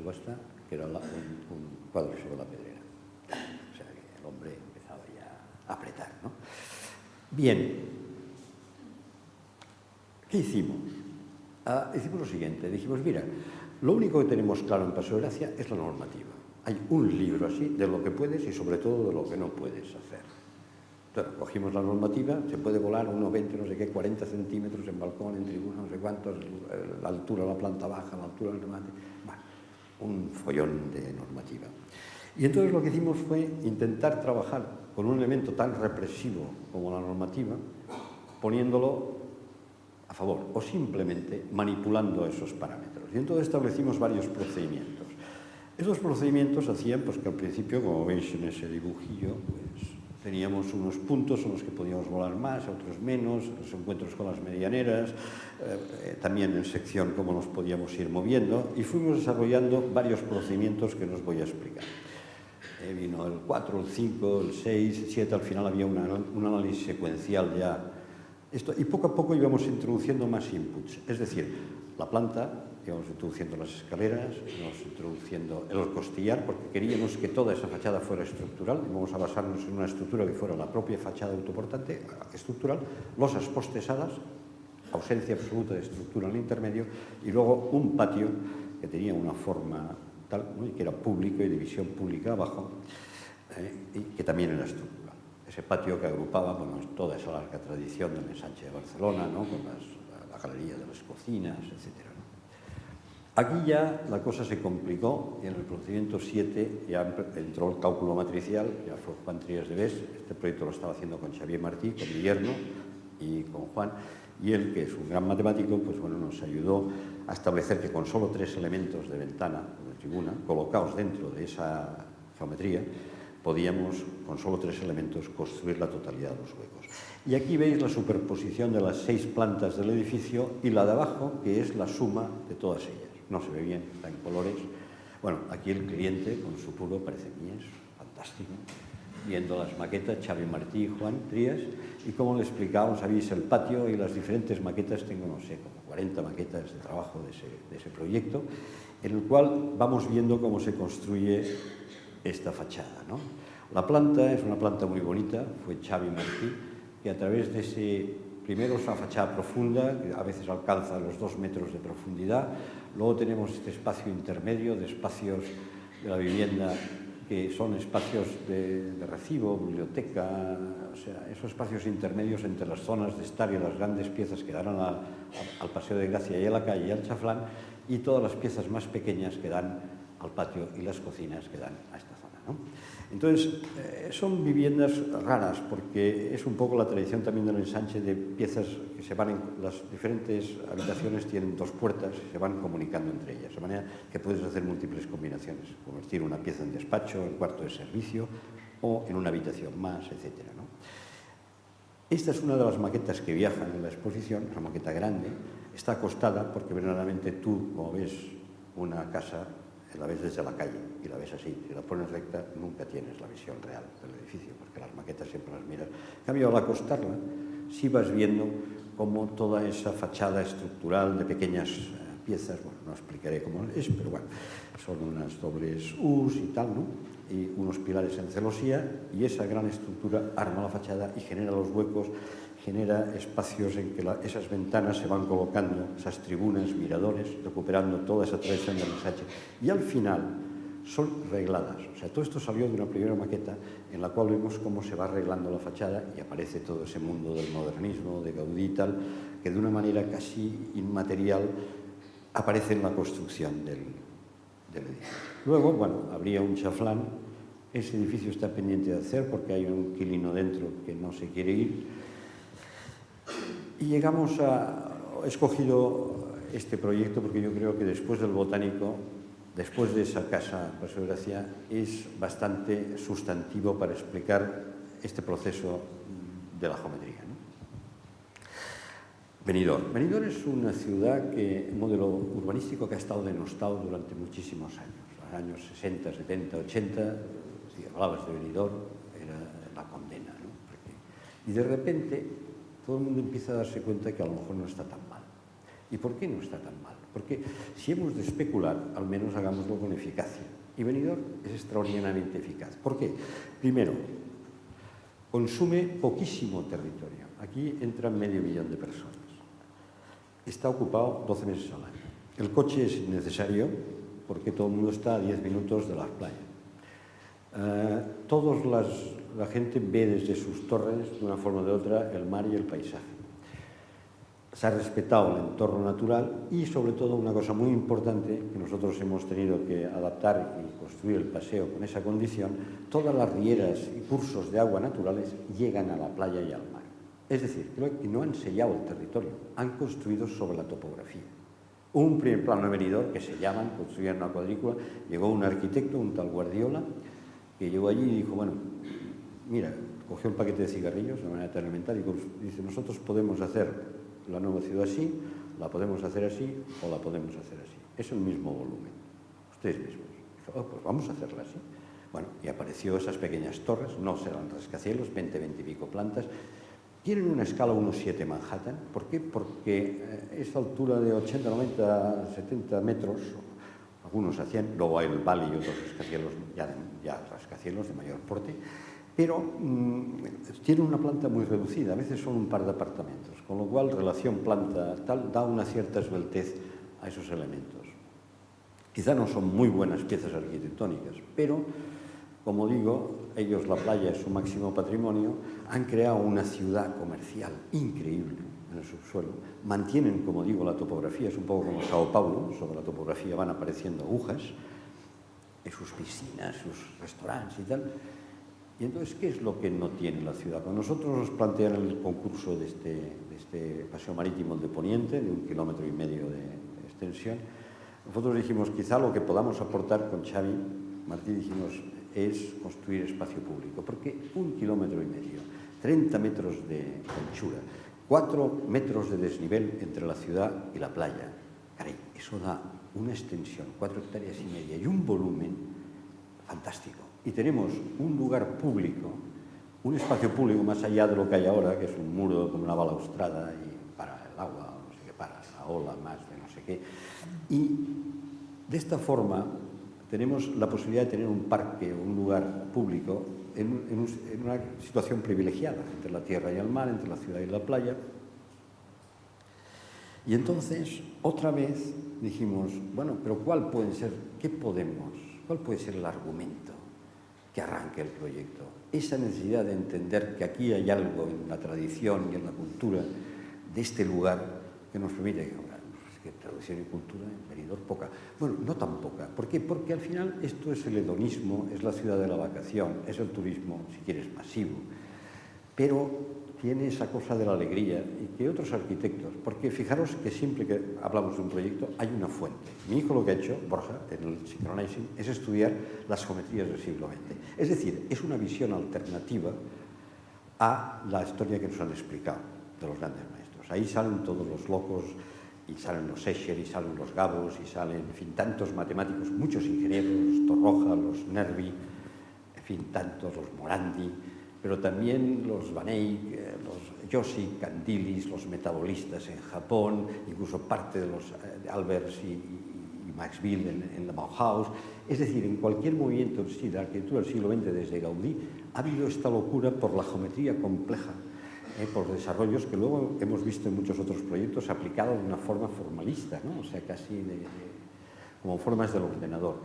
subasta, que era un cuadro sobre la pedrera. O sea, que el hombre empezaba ya a apretar, ¿no? Bien, ¿qué hicimos? Hicimos lo siguiente, dijimos, mira, lo único que tenemos claro en Paseo de Gracia es la normativa. Hay un libro así de lo que puedes y sobre todo de lo que no puedes hacer. Entonces, cogimos la normativa, se puede volar 1,20, no sé qué, 40 centímetros en balcón, en tribuna, no sé cuántos, la altura de la planta baja, la altura del remate. Bueno, un follón de normativa. Y entonces lo que hicimos fue intentar trabajar con un elemento tan represivo como la normativa, poniéndolo a favor o simplemente manipulando esos parámetros. Y entonces establecimos varios procedimientos. Esos procedimientos hacían pues, que al principio, como veis en ese dibujillo, pues, teníamos unos puntos en los que podíamos volar más, otros menos, los encuentros con las medianeras, también en sección cómo nos podíamos ir moviendo, y fuimos desarrollando varios procedimientos que nos voy a explicar. Vino el 4, el 5, el 6, el 7, al final había un análisis secuencial ya. Y poco a poco íbamos introduciendo más inputs, es decir, la planta, íbamos introduciendo las escaleras, íbamos introduciendo el costillar, porque queríamos que toda esa fachada fuera estructural, y vamos a basarnos en una estructura que fuera la propia fachada autoportante estructural, losas postesadas, ausencia absoluta de estructura en el intermedio, y luego un patio que tenía una forma tal, ¿no? Y que era público y de visión pública abajo, y que también era estructural. Ese patio que agrupaba bueno, toda esa larga tradición del ensanche de Barcelona, ¿no? Con la galería de las cocinas, etc. ¿no? Aquí ya la cosa se complicó y en el procedimiento 7 ya entró el cálculo matricial, ya fue Juan Trías de Bes. Este proyecto lo estaba haciendo con Xavier Martí, con Guillermo y con Juan, y él, que es un gran matemático, pues bueno, nos ayudó a establecer que con solo 3 elementos de ventana o de tribuna, colocados dentro de esa geometría, podíamos, con solo 3 elementos, construir la totalidad de los huecos. Y aquí veis la superposición de las 6 plantas del edificio y la de abajo, que es la suma de todas ellas. No se ve bien, está en colores. Bueno, aquí el cliente, con su puro, parece mies, fantástico, viendo las maquetas, Xavi Martí y Juan Trías, y como le explicábamos, sabéis, el patio y las diferentes maquetas, tengo, no sé, como 40 maquetas de trabajo de ese proyecto, en el cual vamos viendo cómo se construye esta fachada, ¿no? La planta es una planta muy bonita, fue Xavi Martí, que a través de ese, primero es una fachada profunda, que a veces alcanza los 2 metros de profundidad, luego tenemos este espacio intermedio de espacios de la vivienda que son espacios de recibo, biblioteca, o sea, esos espacios intermedios entre las zonas de estar y las grandes piezas que dan al Paseo de Gracia y a la calle y al Chaflán, y todas las piezas más pequeñas que dan al patio y las cocinas que dan a esta zona, ¿no? Entonces, son viviendas raras porque es un poco la tradición también del ensanche de piezas que se van, las diferentes habitaciones tienen 2 puertas y se van comunicando entre ellas, de manera que puedes hacer múltiples combinaciones, convertir una pieza en despacho, en cuarto de servicio o en una habitación más, etc., ¿no? Esta es una de las maquetas que viajan en la exposición, una maqueta grande, está acostada porque verdaderamente tú, como ves una casa, la ves desde la calle y la ves así. Si la pones recta, nunca tienes la visión real del edificio, porque las maquetas siempre las miras. En cambio, al acostarla, sí vas viendo cómo toda esa fachada estructural de pequeñas piezas, bueno, no explicaré cómo es, pero bueno, son unas dobles U's y tal, ¿no? Y unos pilares en celosía, y esa gran estructura arma la fachada y genera los huecos, genera espacios en que esas ventanas se van colocando, esas tribunas, miradores, recuperando toda esa tradición del ensanche. Y al final son regladas. O sea, todo esto salió de una primera maqueta en la cual vemos cómo se va arreglando la fachada y aparece todo ese mundo del modernismo, de Gaudí y tal, que de una manera casi inmaterial aparece en la construcción del edificio. Luego, bueno, habría un chaflán. Ese edificio está pendiente de hacer porque hay un inquilino dentro que no se quiere ir. Y he escogido este proyecto porque yo creo que después del Botánico, después de esa casa, Paseo de Gracia, es bastante sustantivo para explicar este proceso de la geometría, ¿no? Benidorm. Benidorm es una ciudad un modelo urbanístico que ha estado denostado durante muchísimos años. En los años 60, 70, 80, si hablabas de Benidorm, era la condena, ¿no? Y de repente todo el mundo empieza a darse cuenta que a lo mejor no está tan mal. ¿Y por qué no está tan mal? Porque si hemos de especular, al menos hagámoslo con eficacia. Y Benidorm es extraordinariamente eficaz. ¿Por qué? Primero, consume poquísimo territorio. Aquí entran 500.000 de personas. Está ocupado 12 meses al año. El coche es innecesario porque todo el mundo está a 10 minutos de las playas. La gente ve desde sus torres, de una forma o de otra, el mar y el paisaje. Se ha respetado el entorno natural y, sobre todo, una cosa muy importante que nosotros hemos tenido que adaptar y construir el paseo con esa condición, todas las rieras y cursos de agua naturales llegan a la playa y al mar. Es decir, creo que no han sellado el territorio, han construido sobre la topografía. Un primer plano de Benidorm que se llaman, construían una cuadrícula, llegó un arquitecto, un tal Guardiola, que llegó allí y dijo, bueno, mira, cogió un paquete de cigarrillos de manera tan elemental y dice, nosotros podemos hacer la nueva ciudad así, la podemos hacer así o la podemos hacer así. Es el mismo volumen, ustedes mismos. Dijo, pues vamos a hacerla así. Bueno, y apareció esas pequeñas torres, no serán rascacielos, 20 y pico plantas. Tienen una escala 1,7 Manhattan. ¿Por qué? Porque esa altura de 80, 90, 70 metros, algunos hacían, luego hay el Valley y otros rascacielos, ya rascacielos de mayor porte, pero tiene una planta muy reducida, a veces son un par de apartamentos, con lo cual relación planta tal da una cierta esbeltez a esos elementos. Quizá no son muy buenas piezas arquitectónicas, pero, como digo, ellos, la playa es su máximo patrimonio, han creado una ciudad comercial increíble en el subsuelo, mantienen, como digo, la topografía, es un poco como Sao Paulo, sobre la topografía van apareciendo agujas, en sus piscinas, sus restaurantes y tal. Y entonces, ¿qué es lo que no tiene la ciudad? Cuando nosotros nos plantean el concurso de este paseo marítimo de Poniente, de 1,5 kilómetros de extensión, nosotros dijimos, quizá lo que podamos aportar con Xavi Martí, dijimos, es construir espacio público, porque 1,5 kilómetros, 30 metros de anchura, 4 metros de desnivel entre la ciudad y la playa, caray, eso da una extensión, 4,5 hectáreas y un volumen fantástico. Y tenemos un lugar público, un espacio público más allá de lo que hay ahora, que es un muro con una balaustrada y para el agua, no sé qué, para la ola más de no sé qué. Y de esta forma tenemos la posibilidad de tener un parque, un lugar público en una situación privilegiada entre la tierra y el mar, entre la ciudad y la playa. Y entonces, otra vez dijimos, bueno, pero ¿cuál puede ser, cuál puede ser el argumento que arranque el proyecto? Esa necesidad de entender que aquí hay algo en la tradición y en la cultura de este lugar que nos permite, que tradición y cultura en Benidorm poca. Bueno, no tan poca. ¿Por qué? Porque al final esto es el hedonismo, es la ciudad de la vacación, es el turismo, si quieres, masivo. Pero tiene esa cosa de la alegría y que otros arquitectos, porque fijaros que siempre que hablamos de un proyecto hay una fuente. Mi hijo lo que ha hecho, Borja, en el Synchronizing, es estudiar las geometrías del siglo XX. Es decir, es una visión alternativa a la historia que nos han explicado de los grandes maestros. Ahí salen todos los locos, y salen los Escher, y salen los Gabos, y salen, en fin, tantos matemáticos, muchos ingenieros, los Torroja, los Nervi, en fin, tantos, los Morandi, pero también los Van Eyck, los Joshi, Candilis, los metabolistas en Japón, incluso parte de los Albers y Maxwell en la Bauhaus. Es decir, en cualquier movimiento de la arquitectura del siglo XX, desde Gaudí, ha habido esta locura por la geometría compleja, por desarrollos que luego hemos visto en muchos otros proyectos aplicados de una forma formalista, ¿no? O sea, casi como formas del ordenador.